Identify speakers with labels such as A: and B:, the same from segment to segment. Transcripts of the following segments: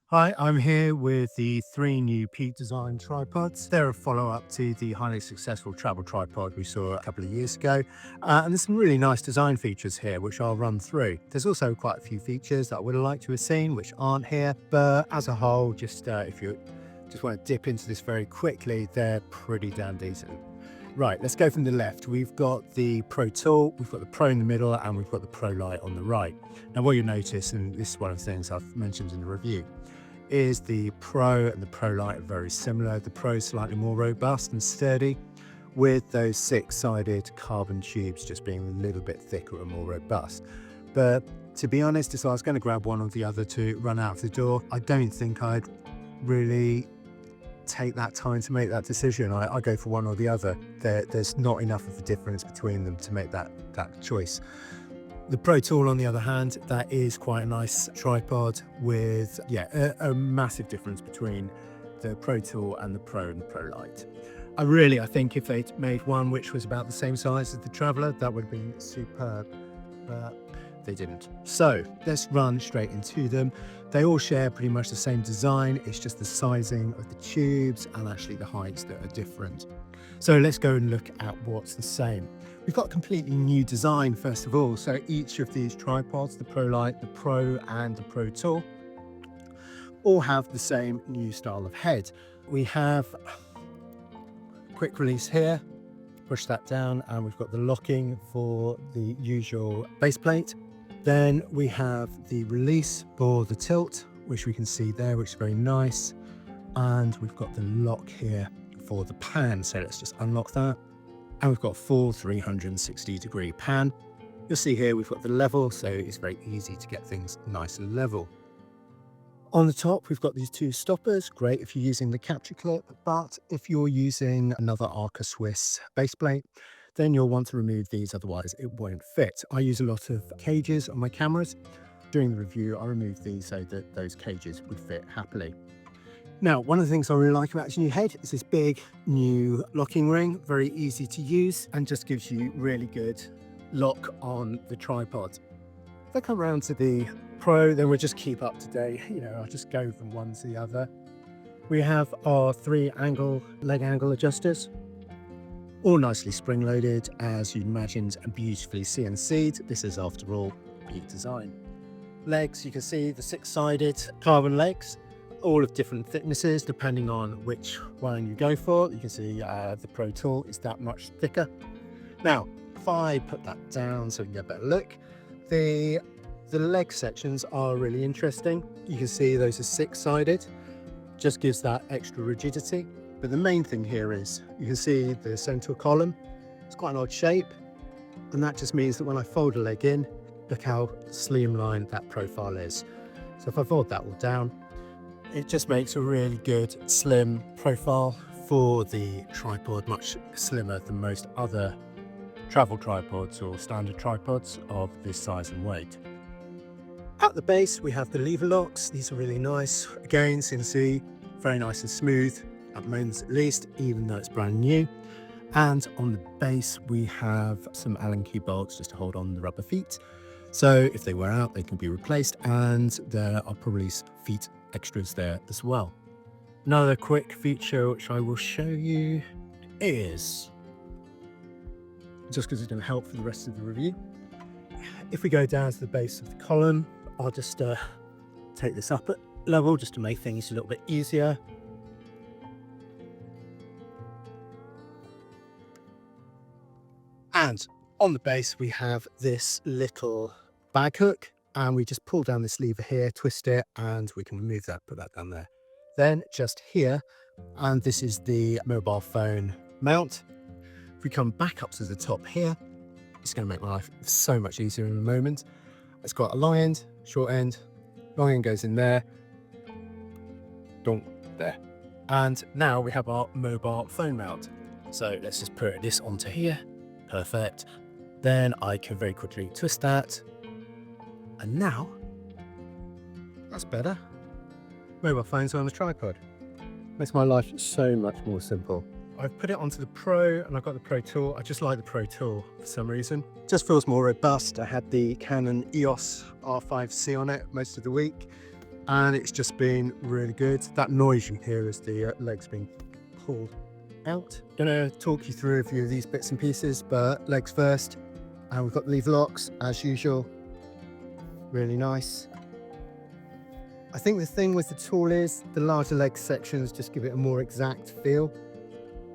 A: Hi, I'm here with the three new Peak Design tripods. They're a follow-up to the highly successful travel tripod we saw a couple of years ago. And there's some really nice design features here, which I'll run through. There's also quite a few features that I would have liked to have seen, which aren't here. But as a whole, just if you just want to dip into this very quickly, they're pretty damn decent. Right, let's go from the left. We've got the Pro Tool, we've got the Pro in the middle, and we've got the Pro Lite on the right. Now, what you'll notice, and this is one of the things I've mentioned in the review, is the Pro and the Pro Lite are very similar. The Pro is slightly more robust and sturdy, with those six-sided carbon tubes just being a little bit thicker and more robust. But to be honest, if I was going to grab one or the other to run out of the door, I don't think I'd really take that time to make that decision. I go for one or the other. There's not enough of a difference between them to make that choice. The Pro Tool, on the other hand, that is quite a nice tripod with, a massive difference between the Pro Tool and the Pro Lite. I think if they'd made one which was about the same size as the Traveller, that would have been superb, but they didn't. So let's run straight into them. They all share pretty much the same design. It's just the sizing of the tubes and actually the heights that are different. So let's go and look at what's the same. We've got a completely new design, first of all. So each of these tripods, the Pro Lite, the Pro and the Pro Tool, all have the same new style of head. We have quick release here, push that down, and we've got the locking for the usual base plate. Then we have the release for the tilt, which we can see there, which is very nice. And we've got the lock here for the pan. So let's just unlock that. And we've got a full 360-degree pan. You'll see here we've got the level, so it's very easy to get things nice and level. On the top, we've got these two stoppers, great if you're using the capture clip, but if you're using another Arca Swiss base plate, then you'll want to remove these, otherwise it won't fit. I use a lot of cages on my cameras. During the review, I removed these so that those cages would fit happily. Now, one of the things I really like about this new head is this big new locking ring, very easy to use and just gives you really good lock on the tripod. If I come around to the Pro, then we'll just keep up to date. I'll just go from one to the other. We have our three leg angle adjusters, all nicely spring loaded, as you imagined, and beautifully CNC'd. This is, after all, Peak Design. Legs, you can see the six-sided carbon legs, all of different thicknesses depending on which one you go for. You can see the Pro Tool is that much thicker. Now, if I put that down so we can get a better look, the leg sections are really interesting. You can see those are six-sided, just gives that extra rigidity. But the main thing here is you can see the central column. It's quite an odd shape, and that just means that when I fold a leg in, look how slimline that profile is. So if I fold that all down, it just makes a really good slim profile for the tripod, much slimmer than most other travel tripods or standard tripods of this size and weight. At the base, we have the lever locks. These are really nice. Again, CNC, very nice and smooth, at the moment at least, even though it's brand new. And on the base, we have some Allen key bolts just to hold on the rubber feet. So if they wear out, they can be replaced, and there are probably feet extras there as well. Another quick feature which I will show you is, just because it's going to help for the rest of the review, if we go down to the base of the column, I'll just take this up at level just to make things a little bit easier. And on the base, we have this little bag hook, and we just pull down this lever here, twist it, and we can remove that, put that down there. Then just here, and this is the mobile phone mount. If we come back up to the top here, it's going to make my life so much easier in a moment. It's got a long end, short end, long end goes in there, there. And now we have our mobile phone mount. So let's just put this onto here. Perfect. Then I can very quickly twist that. And now, that's better. Mobile phones are on the tripod. Makes my life so much more simple. I've put it onto the Pro, and I've got the Pro Tool. I just like the Pro Tool for some reason. Just feels more robust. I had the Canon EOS R5C on it most of the week. and it's just been really good. That noise you hear is the legs being pulled out. Gonna talk you through a few of these bits and pieces, but legs first. And we've got the lever locks as usual. Really nice. I think the thing with the tool is the larger leg sections just give it a more exact feel.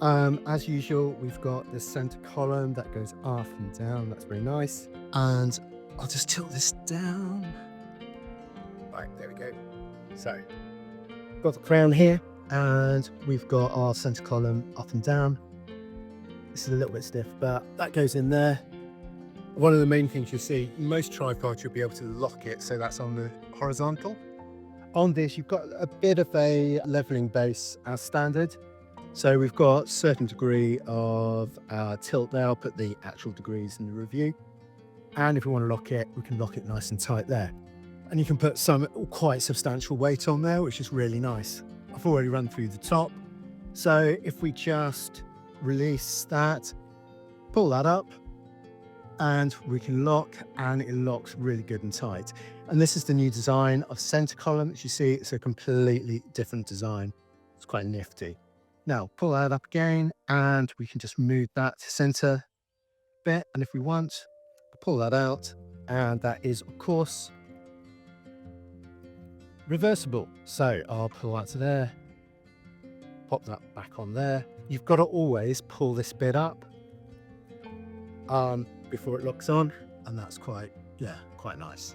A: As usual, we've got the center column that goes up and down. That's very nice. And I'll just tilt this down. Right, there we go. So, got the crown here, and we've got our center column up and down. This is a little bit stiff, but that goes in there. One of the main things you'll see, most tripods, you'll be able to lock it so that's on the horizontal. On this, you've got a bit of a leveling base as standard. So we've got a certain degree of tilt there. I'll put the actual degrees in the review. And if we want to lock it, we can lock it nice and tight there. And you can put some quite substantial weight on there, which is really nice. I've already run through the top. So if we just release that, pull that up, and we can lock, and it locks really good and tight. And this is the new design of center column. As you see, it's a completely different design. It's quite nifty. Now pull that up again, and we can just move that to center bit. And if we want, pull that out, and that is of course reversible. So I'll pull that to there, pop that back on there. You've got to always pull this bit up before it locks on, and that's quite nice.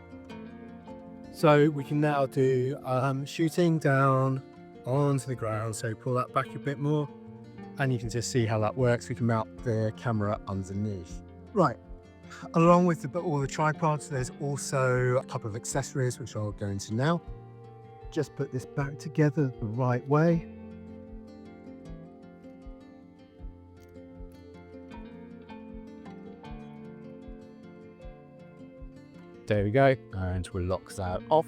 A: So we can now do shooting down onto the ground. So pull that back a bit more, and you can just see how that works. We can mount the camera underneath. Right, along with all the tripods, there's also a couple of accessories which I'll go into now. Just put this back together the right way. There we go, and we'll lock that off.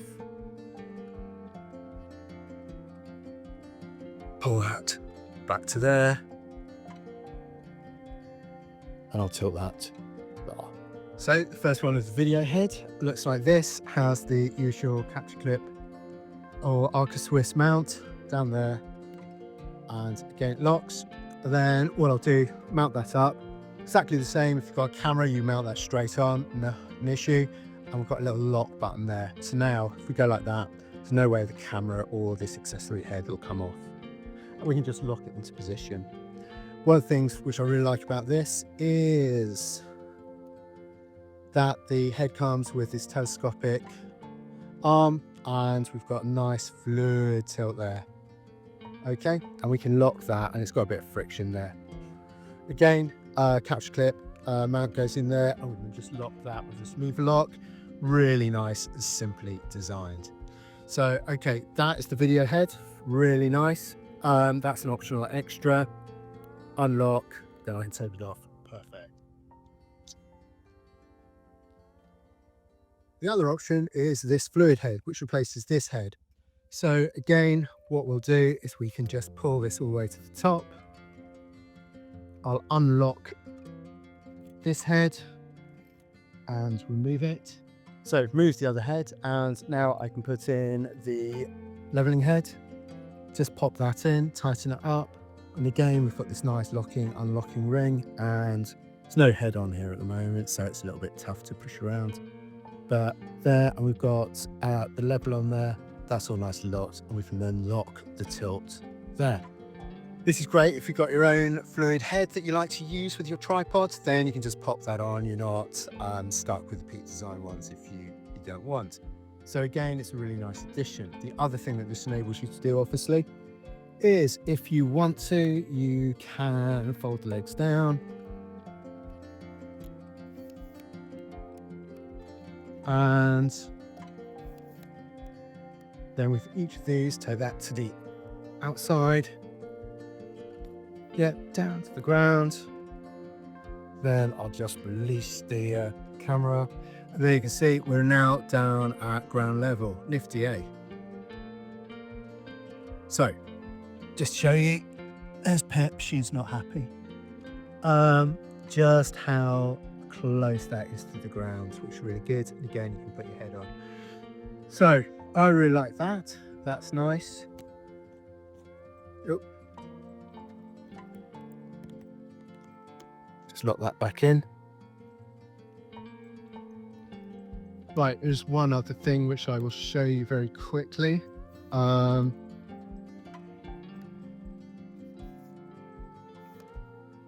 A: Pull that back to there, and I'll tilt that. So the first one is the video head. It looks like this. Has the usual capture clip or accessory mount down there, and again it locks. And then what I'll do, mount that up exactly the same. If you've got a camera, you mount that straight on, no issue. And we've got a little lock button there. So now if we go like that, there's no way the camera or this accessory head will come off, and we can just lock it into position. One of the things which I really like about this is that the head comes with this telescopic arm, and we've got a nice fluid tilt there. Okay, and we can lock that, and it's got a bit of friction there. Again, capture clip mount goes in there, and we can just lock that with a smooth lock. Really nice, simply designed. So okay, that is the video head. Really nice. That's an optional extra. Unlock, then I can take it off. Perfect. The other option is this fluid head, which replaces this head. So again, what we'll do is we can just pull this all the way to the top. I'll unlock this head and remove it. So remove the other head, and now I can put in the leveling head. Just pop that in, tighten it up, and again we've got this nice locking, unlocking ring, and there's no head on here at the moment, so it's a little bit tough to push around. But there, and we've got the level on there. That's all nicely locked, and we can then lock the tilt there. This is great if you've got your own fluid head that you like to use with your tripod, then you can just pop that on. You're not stuck with the Peak Design ones if you don't want. So again, it's a really nice addition. The other thing that this enables you to do, obviously, is if you want to, you can fold the legs down. And then with each of these, take that to the outside. Get down to the ground. Then I'll just release the camera. And there you can see we're now down at ground level. Nifty, eh? So, just to show you, there's Pep, she's not happy. Just how close that is to the ground, which is really good. And again, you can put your head on. So, I really like that. That's nice. Oop. Just lock that back in. Right, there's one other thing which I will show you very quickly.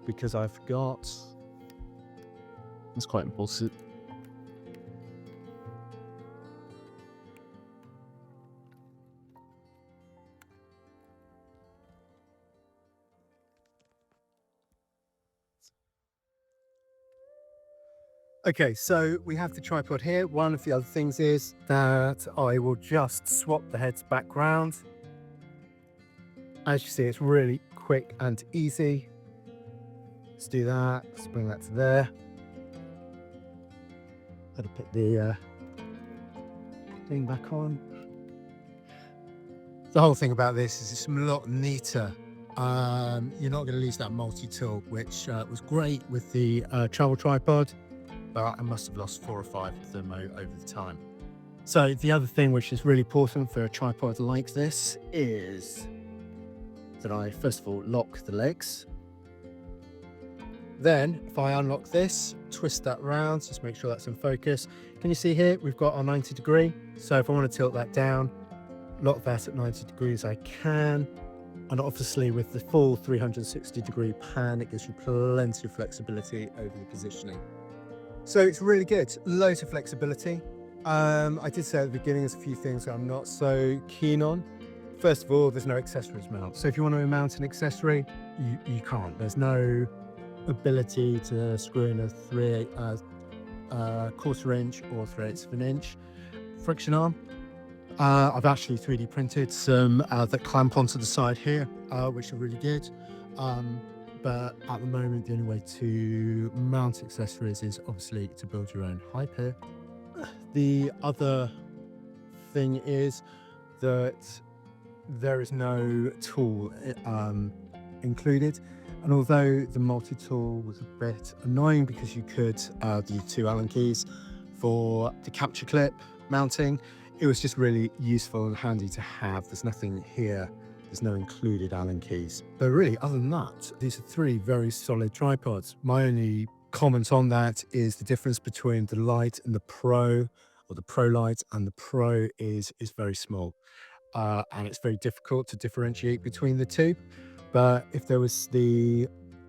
A: Because I forgot. It's quite important. Okay, so we have the tripod here. One of the other things is that I will just swap the heads back round. As you see, it's really quick and easy. Let's do that. Let's bring that to there. Gotta put the thing back on. The whole thing about this is it's a lot neater. You're not going to lose that multi-tool, which was great with the travel tripod, but I must have lost 4 or 5 of them over the time. So the other thing which is really important for a tripod like this is that I first of all lock the legs. Then if I unlock this, twist that round, just make sure that's in focus. Can you see here we've got our 90 degree? So if I want to tilt that down, lock that at 90 degrees I can. And obviously with the full 360 degree pan, it gives you plenty of flexibility over the positioning. So it's really good, loads of flexibility. I did say at the beginning there's a few things that I'm not so keen on. First of all, there's no accessories mount. So if you want to mount an accessory, you can't. There's no ability to screw in a 3/4 inch or 3/8 of an inch friction arm. I've actually 3D printed some that clamp onto the side here, which are really good. But at the moment, the only way to mount accessories is obviously to build your own hyper. The other thing is that there is no tool included. And although the multi-tool was a bit annoying because you could use 2 Allen keys for the capture clip mounting, it was just really useful and handy to have. There's nothing here. There's no included Allen keys. But really, other than that, these are 3 very solid tripods. My only comment on that is the difference between the Lite and the Pro, or the Pro Lite and the Pro is very small. And it's very difficult to differentiate between the two. But if there was the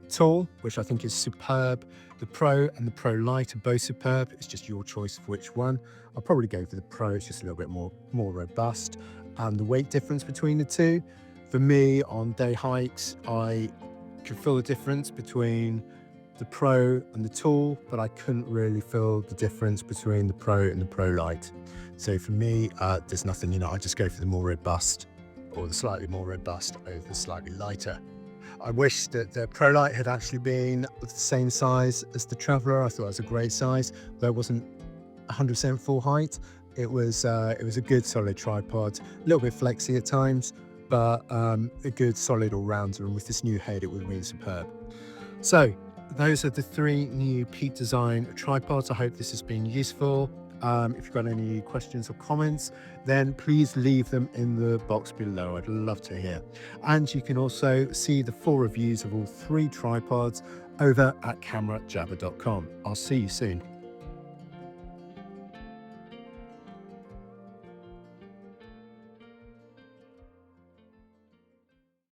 A: tool, which I think is superb, the Pro and the Pro Lite are both superb. It's just your choice of which one. I'll probably go for the Pro. It's just a little bit more robust. And the weight difference between the two, for me on day hikes, I could feel the difference between the Pro and the tool, but I couldn't really feel the difference between the Pro and the Pro Lite. So for me, there's nothing, I just go for the more robust, or the slightly more robust over the slightly lighter. I wish that the Pro Lite had actually been the same size as the Traveler. I thought it was a great size, though it wasn't 100% full height. It was a good solid tripod, a little bit flexy at times, but a good solid all-rounder. And with this new head, it would have been superb. So those are the 3 new Peak Design tripods. I hope this has been useful. If you've got any questions or comments, then please leave them in the box below. I'd love to hear. And you can also see the full reviews of all 3 tripods over at camerajabber.com. I'll see you soon.